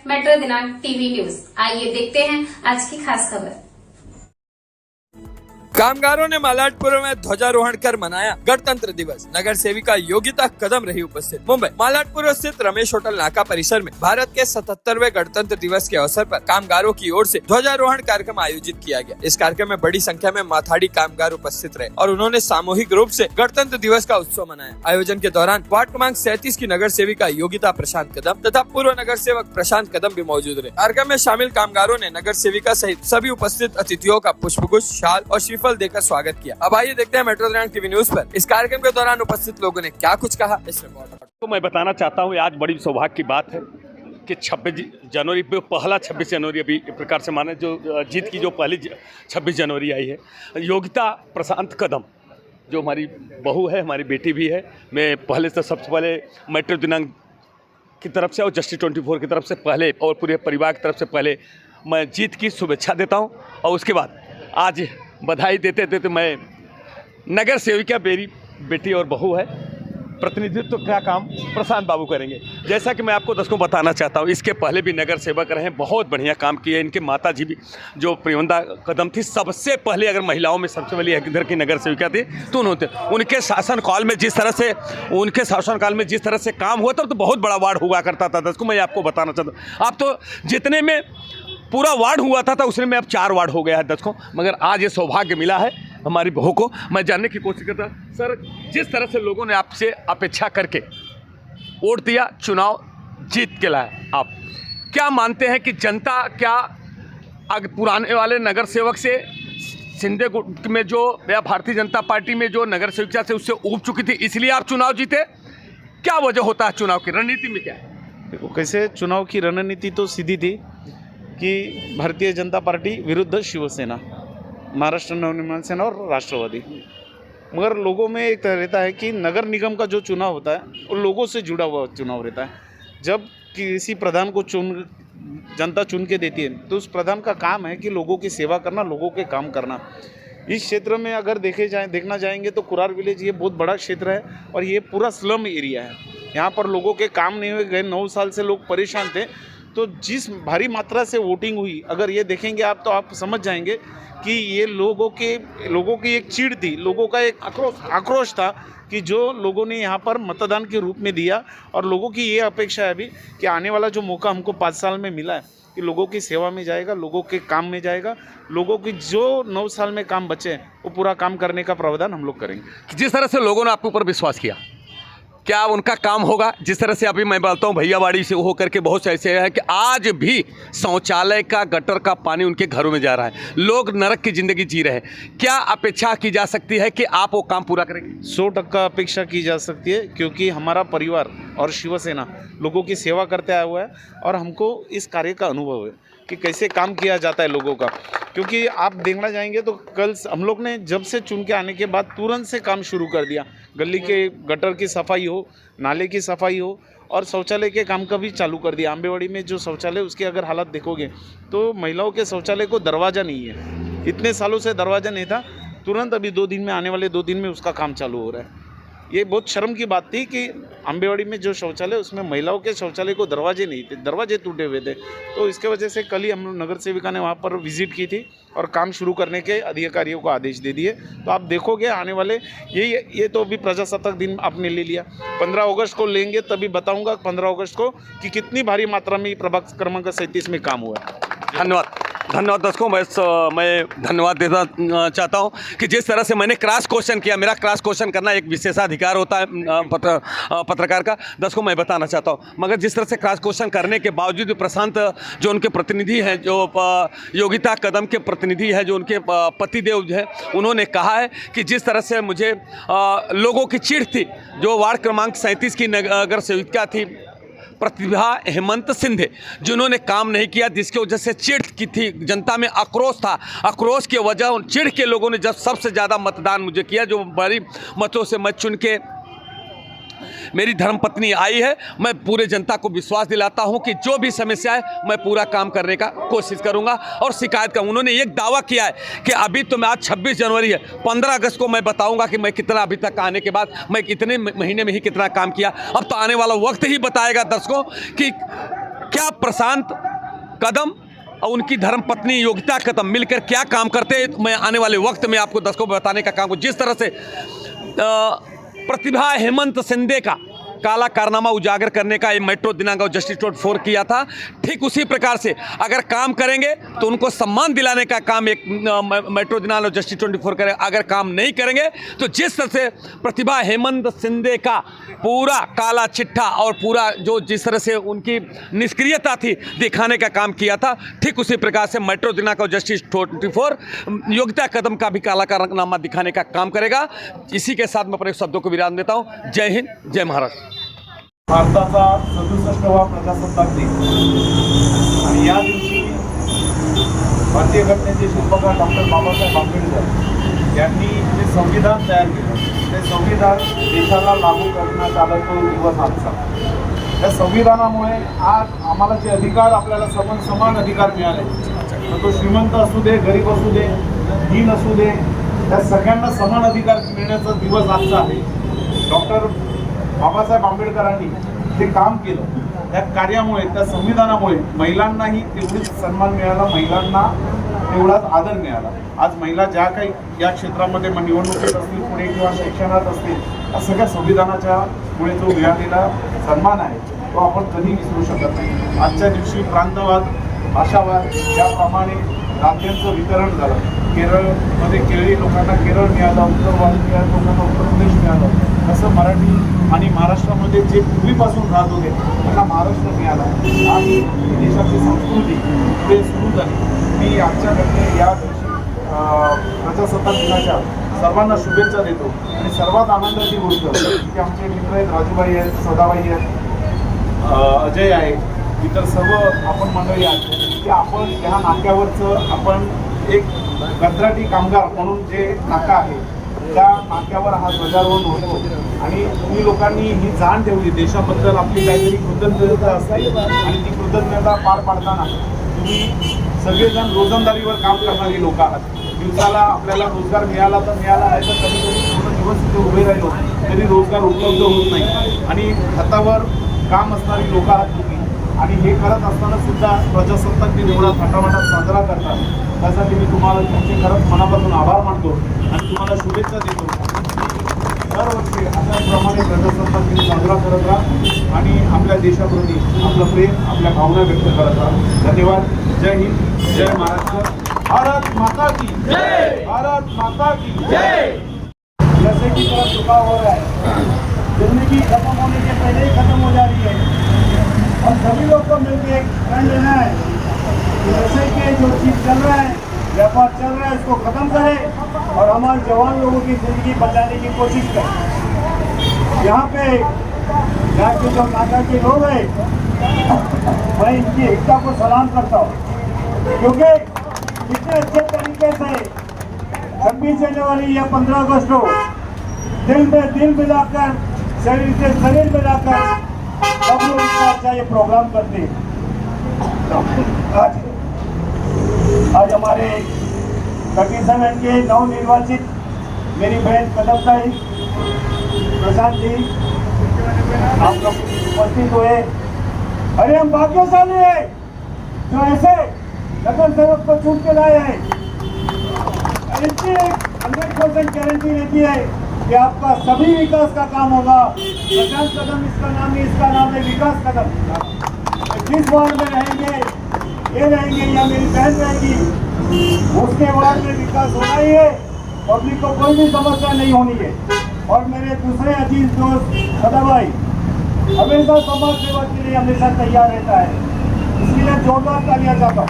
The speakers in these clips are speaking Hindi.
मेट्रो दिनांक टीवी न्यूज। आइए देखते हैं आज की खास खबर। कामगारों ने मालाडपुर में ध्वजारोहण कर मनाया गणतंत्र दिवस। नगर सेविका योगिता कदम रही उपस्थित। मुंबई मालाडपुर स्थित रमेश होटल नाका परिसर में भारत के 77वें गणतंत्र दिवस के अवसर पर कामगारों की ओर से ध्वजारोहण कार्यक्रम आयोजित किया गया। इस कार्यक्रम में बड़ी संख्या में माथाड़ी कामगार उपस्थित रहे और उन्होंने सामूहिक रूप से गणतंत्र दिवस का उत्सव मनाया। आयोजन के दौरान वार्ड क्रमांक 37 की नगर सेविका योगिता प्रशांत कदम तथा पूर्व नगर सेवक प्रशांत कदम भी मौजूद रहे। कार्यक्रम में शामिल कामगारों ने नगर सेविका सहित सभी उपस्थित अतिथियों का पुष्पगुच्छ, शाल और श्रीफल देकर स्वागत किया। अब आइए देखते हैं मेट्रो दिनांक टीवी न्यूज पर इस कार्यक्रम के दौरान उपस्थित लोगों ने क्या कुछ कहा। इस रिपोर्ट तो मैं बताना चाहता हूँ आज बड़ी सौभाग्य की बात है कि 26 जनवरी पे पहला 26 जनवरी अभी एक प्रकार से माने जो जीत की जो पहली 26 जनवरी आई है। योगिता प्रशांत कदम जो हमारी बहू है, हमारी बेटी भी है। मैं पहले से सबसे पहले मेट्रो दिनांक की तरफ से और जस्टिस 24 की तरफ से पहले और पूरे परिवार की तरफ से पहले मैं जीत की शुभेच्छा देता हूँ। और उसके बाद आज बधाई देते देते मैं नगर सेविका मेरी बेटी और बहू है, प्रतिनिधित्व का काम प्रशांत बाबू करेंगे। जैसा कि मैं आपको दर्शकों बताना चाहता हूँ, इसके पहले भी नगर सेवक रहे, बहुत बढ़िया काम किए। इनके माता जी भी जो प्रियंदा कदम थी, सबसे पहले अगर महिलाओं में सबसे पहले इधर की नगर सेविका थी तो उन्होंने उनके शासनकाल में जिस तरह से काम हुआ था तो बहुत बड़ा वार्ड हुआ करता था। दर्शकों मैं आपको बताना चाहता हूँ, आप तो जितने में पूरा वार्ड हुआ था उसमें में अब 4 वार्ड हो गया है दर्शकों। मगर आज ये सौभाग्य मिला है हमारी बहू को। मैं जानने की कोशिश करता सर, जिस तरह से लोगों ने आपसे अपेक्षा करके वोट दिया, चुनाव जीत के लाए, आप क्या मानते हैं कि जनता क्या पुराने वाले नगर सेवक से सिंधे गुट में जो या भारतीय जनता पार्टी में जो नगर सेविका से उससे ऊब चुकी थी, इसलिए आप चुनाव जीते? क्या वजह होता है चुनाव की रणनीति में? क्या है देखो, कैसे चुनाव की रणनीति तो सीधी थी कि भारतीय जनता पार्टी विरुद्ध शिवसेना, महाराष्ट्र नवनिर्माण सेना और राष्ट्रवादी। मगर लोगों में एक रहता है कि नगर निगम का जो चुनाव होता है वो लोगों से जुड़ा हुआ चुनाव रहता है। जब किसी प्रधान को जनता चुन के देती है तो उस प्रधान का काम है कि लोगों की सेवा करना, लोगों के काम करना। इस क्षेत्र में अगर देखना जाएंगे तो कुरार विलेज ये बहुत बड़ा क्षेत्र है और ये पूरा स्लम एरिया है। यहाँ पर लोगों के काम नहीं हुए, गए 9 साल से लोग परेशान थे। तो जिस भारी मात्रा से वोटिंग हुई, अगर ये देखेंगे आप तो आप समझ जाएंगे कि ये लोगों की एक चिढ़ थी, लोगों का एक आक्रोश था कि जो लोगों ने यहाँ पर मतदान के रूप में दिया। और लोगों की ये अपेक्षा है अभी कि आने वाला जो मौका हमको 5 साल में मिला है कि लोगों की सेवा में जाएगा, लोगों के काम में जाएगा, लोगों की जो 9 साल में काम बचे हैं वो पूरा काम करने का प्रावधान हम लोग करेंगे। जिस तरह से लोगों ने आपके ऊपर विश्वास किया, क्या उनका काम होगा? जिस तरह से अभी मैं बोलता हूँ भैयावाड़ी से होकर के बहुत से ऐसे हैं कि आज भी शौचालय का, गटर का पानी उनके घरों में जा रहा है, लोग नरक की ज़िंदगी जी रहे हैं। क्या अपेक्षा की जा सकती है कि आप वो काम पूरा करेंगे? 100% अपेक्षा की जा सकती है, क्योंकि हमारा परिवार और शिवसेना लोगों की सेवा करते आया हुआ है और हमको इस कार्य का अनुभव है कि कैसे काम किया जाता है लोगों का। क्योंकि आप देखना जाएंगे तो कल हम लोग ने जब से चुन के आने के बाद तुरंत से काम शुरू कर दिया। गली के गटर की सफाई हो, नाले की सफाई हो और शौचालय के काम का भी चालू कर दिया। आंबेवाड़ी में जो शौचालय उसकी अगर हालत देखोगे तो महिलाओं के शौचालय को दरवाज़ा नहीं है, इतने सालों से दरवाज़ा नहीं था। तुरंत अभी 2 दिन में, आने वाले 2 दिन में उसका काम चालू हो रहा है। ये बहुत शर्म की बात थी कि आंबेवाड़ी में जो शौचालय उसमें महिलाओं के शौचालय को दरवाजे नहीं थे, दरवाजे टूटे हुए थे। तो इसके वजह से कल ही हम लोग नगर सेविका ने वहाँ पर विजिट की थी और काम शुरू करने के अधिकारियों को आदेश दे दिए। तो आप देखोगे आने वाले ये तो अभी प्रजासत्ताक दिन आपने ले लिया, 15 अगस्त को लेंगे तभी बताऊँगा 15 अगस्त को कि कितनी भारी मात्रा में प्रभाग क्रमांक 37 में काम हुआ है। धन्यवाद दर्शकों। मैं धन्यवाद देना चाहता हूं कि जिस तरह से मैंने क्रॉस क्वेश्चन किया, मेरा क्रॉस क्वेश्चन करना एक विशेषाधिकार होता है पत्रकार का। दर्शकों मैं बताना चाहता हूं, मगर जिस तरह से क्रॉस क्वेश्चन करने के बावजूद प्रशांत जो उनके प्रतिनिधि हैं, जो योगिता कदम के प्रतिनिधि हैं, जो उनके पतिदेव हैं, उन्होंने कहा है कि जिस तरह से मुझे लोगों की चिढ़ थी, जो वार्ड क्रमांक 37 की नगर सेविका थी प्रतिभा हेमंत सिंधे, जिन्होंने काम नहीं किया, जिसकी वजह से चिढ़ की थी, जनता में आक्रोश था। आक्रोश की वजह चिढ़ के लोगों ने जब सबसे ज़्यादा मतदान मुझे किया, जो बड़ी मतों से मैं चुन के मेरी धर्मपत्नी आई है। मैं पूरे जनता को विश्वास दिलाता हूं कि जो भी समस्या है मैं पूरा काम करने का कोशिश करूंगा और शिकायत का उन्होंने एक दावा किया है कि अभी तो मैं आज 26 जनवरी है, 15 अगस्त को मैं बताऊंगा कि मैं कितना अभी तक आने के बाद मैं कितने महीने में ही कितना काम किया। अब तो आने वाला वक्त ही बताएगा दर्शकों कि क्या प्रशांत कदम और उनकी धर्मपत्नी योगिता कदम मिलकर क्या काम करते हैं, मैं आने वाले वक्त में आपको दर्शकों को बताने का काम, जिस तरह से प्रतिभा हेमंत शिंदे का काला कारनामा उजागर करने का ये मेट्रो दिनांक और जस्टिस 24 किया था, ठीक उसी प्रकार से अगर काम करेंगे तो उनको सम्मान दिलाने का काम एक मेट्रो दिनांक और जस्टिस 24 करे। अगर काम नहीं करेंगे तो जिस तरह से प्रतिभा हेमंत शिंदे का पूरा काला चिट्ठा और पूरा जो जिस तरह से उनकी निष्क्रियता थी दिखाने का काम किया था, ठीक उसी प्रकार से मेट्रो दिनांक और जस्टिस 24 योगिता कदम का भी काला कारनामा दिखाने का काम करेगा। इसी के साथ मैं अपने शब्दों को विराम देता हूँ। जय हिंद, जय महाराष्ट्र। भारताचा 67वा प्रजासत्ताक दिन आणि या दिवशी भारतीय घटनेचे शिल्पकार डॉक्टर बाबासाहेब आंबेडकर यांनी जे संविधान तयार केलं ते संविधान देशाला लागू करण्यात आलं तो दिवस आजचा। या संविधानामुळे आज आम्हाला जे अधिकार आपल्याला समान अधिकार मिळाले, तर तो श्रीमंत असू दे, गरीब असू दे, दीन असू दे, त्या सगळ्यांना समान अधिकार मिळण्याचा दिवस आजचा आहे। डॉक्टर बाबासाहेब आंबेडकरांनी जे काम केलं त्या कार्यामुळे, त्या संविधानामुळे महिलांनाही तेवढीच सन्मान मिळाला, महिलांना तेवढाच आदर मिळाला। आज महिला ज्या काही या क्षेत्रामध्ये निवडणुकीत असतील, पुढे किंवा शिक्षणात असतील, या सगळ्या संविधानाच्या मुळे जो मिळालेला सन्मान आहे तो आपण कधी विसरू शकत नाही। आजच्या दिवशी प्रांतवाद, भाषावाद याप्रमाणे राज्यांचं वितरण झालं। केरळमध्ये केरळी लोकांना केरळ मिळालं, उत्तर भारतीय लोकांना उत्तर प्रदेश मिळालं, तसं मराठी आणि महाराष्ट्रामध्ये जे पूर्वीपासून राहत होते त्यांना महाराष्ट्र मिळाला आणि देशाची संस्कृती ते सुरू झाली। मी आजच्या घटने या दिवशी प्रजासत्ताक दिनाच्या सर्वांना शुभेच्छा देतो आणि सर्वात आनंदाची गोष्ट की आमचे मित्र आहेत, राजूबाई आहेत, सदाबाई आहेत, अजय आहे, इतर सर्व आपण मंडळी आहेत की आपण ह्या नाक्यावरचं आपण एक कंत्राटी कामगार म्हणून जे नाका आहे त्या नाक्यावर हा ध्वजारोहण होतो आणि तुम्ही लोकांनी ही जाण ठेवली देशाबद्दल आपली काहीतरी कृतज्ञता असते आणि ती कृतज्ञता पार पाडताना तुम्ही सगळेजण रोजंदारीवर काम करणारी लोक आहात। दिवसाला आपल्याला रोजगार मिळाला तर मिळाला, नाही तर कधी कधी पूर्ण दिवस तिथे उभे राहिलो तरी रोजगार उपलब्ध होत नाही आणि हातावर काम असणारी लोक आहात तुम्ही आणि हे करत असताना सुद्धा प्रजासत्ताक दिन एवढा थाटामाटात साजरा करतात। त्यासाठी मी तुम्हाला तुमचे खरंच मनापासून आभार मानतो आणि तुम्हाला शुभेच्छा देतो। दरवर्षी अशाचप्रमाणे प्रजासत्ताक दिन साजरा करत राहा आणि आपल्या देशाप्रती आपलं प्रेम, आपल्या भावना व्यक्त करत राहा। धन्यवाद। जय हिंद, जय महाराष्ट्र, भारत माता की जय, भारत माता की जय। जैसे कि थोड़ा झुकाव हो रहा है, जिंदगी खत्म होने के पहले ही खत्म हो जा रही है और सभी लोग को मिलकर एक प्रण लेना है कि जैसे कि जो चीज चल रहा है, व्यापार चल रहा है, उसको खत्म करें और हमारे जवान लोगों की जिंदगी बचाने की कोशिश करें। यहाँ पे यहाँ के जो नाका के लोग हैं, मैं इनकी एकता को सलाम करता हूँ क्योंकि कितने अच्छे तरीके से 26 जनवरी या 15 अगस्त को दिल में दिल मिलाकर, शरीर से शरीर मिलाकर सब लोग इतना अच्छा ये प्रोग्राम करते हैं। आज हमारे 37 के नवनिर्वाचित मेरी बहन कदम ताई, प्रशांत जी, आप लोग उपस्थित हुए। अरे हम भाग्यशाली है जो ऐसे नगर सेवक को चुन के लाए हैं। इनकी 100% गारंटी रहती है कि आपका सभी विकास का काम होगा। प्रशांत कदम इसका नाम है, इसका नाम है विकास कदम। जिस वार्ड में रहेंगे, ये रहेंगे या मेरी बहन रहेगी, उसके वार्ड में विकास होना ही है, पब्लिक को कोई भी समस्या नहीं होनी है। और मेरे दूसरे अजीज दोस्त सदाभाई हमेशा समाज सेवा के लिए हमेशा तैयार रहता है, इसलिए जोरदार तालियां चाहता हूँ।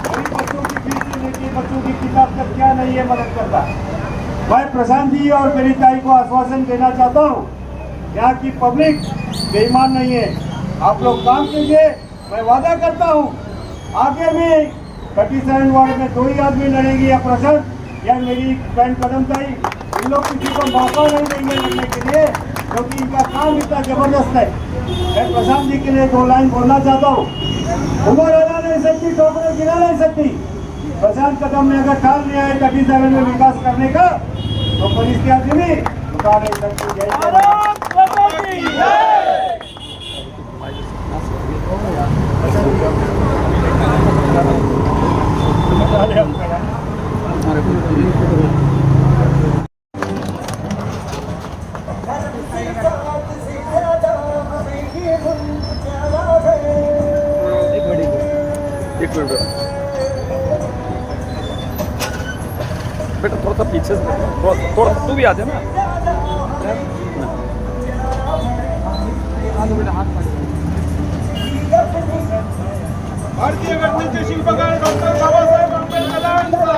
गरीब बच्चों की फीस से लेकर बच्चों की किताब तक क्या नहीं है मदद करता है। मैं प्रशांत जी और मेरी ताई को आश्वासन देना चाहता हूँ, यहाँ की पब्लिक बेईमान नहीं है। आप लोग काम कीजिए, मैं वादा करता हूँ आगे भी 37 वार्ड में 2 ही आदमी लड़ेंगे, या प्रशांत या मेरी बहन कदम ताई। इन लोग किसी को मौका नहीं देंगे लड़ने के लिए क्योंकि इनका काम इतना जबरदस्त है। मैं प्रशांत जी के लिए 2 लाइन बोलना चाहता हूँ। उम्र हरा नहीं सकती, ठोकरें गिरा नहीं सकती। प्रशांत कदम ने अगर ठान लिया है 37 में विकास करने का तो पुलिस की आदमी भी उठा नहीं सकती। जय एक मिनट बेटा, थोड़ा सा पीछे से थोड़ा तू भी आ जा ना। भारतीय घटनेचे शिल्पकार डॉक्टर बाबासाहेब आंबेडकरांचा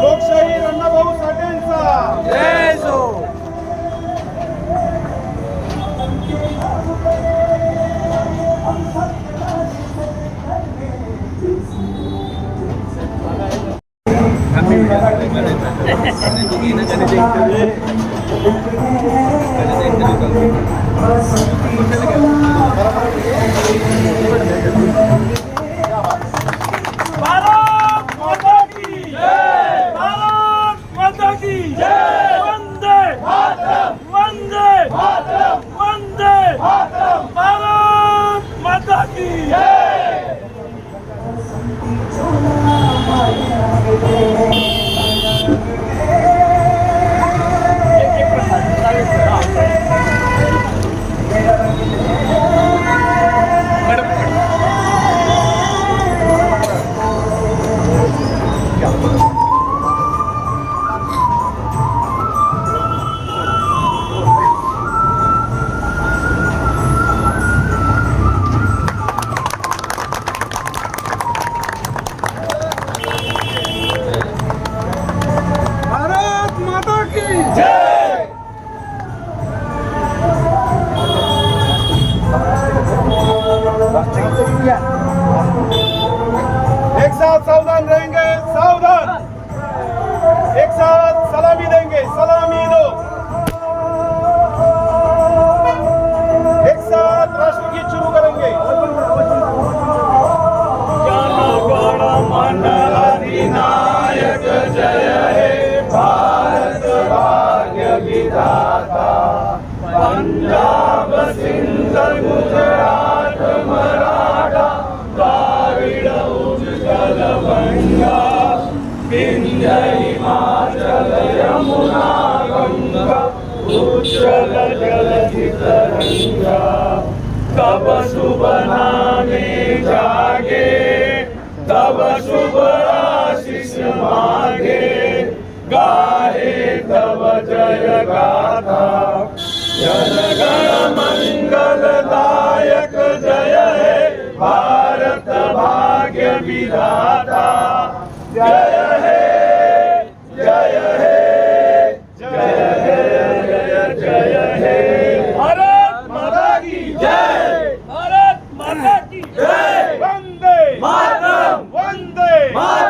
लोकशाही अण्णाभाऊ साठेंचा भारत माता की जय, भारत माता की जय, वंदे मातरम, वंदे मातरम, वंदे मातरम, भारत माता की जय। भारत माता की जय। एक साथ सावधान रहेंगे, सावधान। एक साथ सलामी देंगे, सलामी दो। एक साथ राष्ट्रगीत शुरू करेंगे। अधिनायक जय हे भारत भाग्य विधाता, पंजाब सिंध गुजरात मराठा द्राविड उत्कल बंगा, विंध्य हिमाचल यमुना गंगा, उज्जवल जलधि तरंगा। तब शुभ नामे जागे, तब शुभ आशीष मांगे, गाहे तब जय गाथा। जनगण मंगलदायक जय हे भारत भाग्य विधाता, जय हे जय हे जय हे जय हे। भारत माता की जय, भारत माता की जय, वंदे मातरम, वंदे मातरम।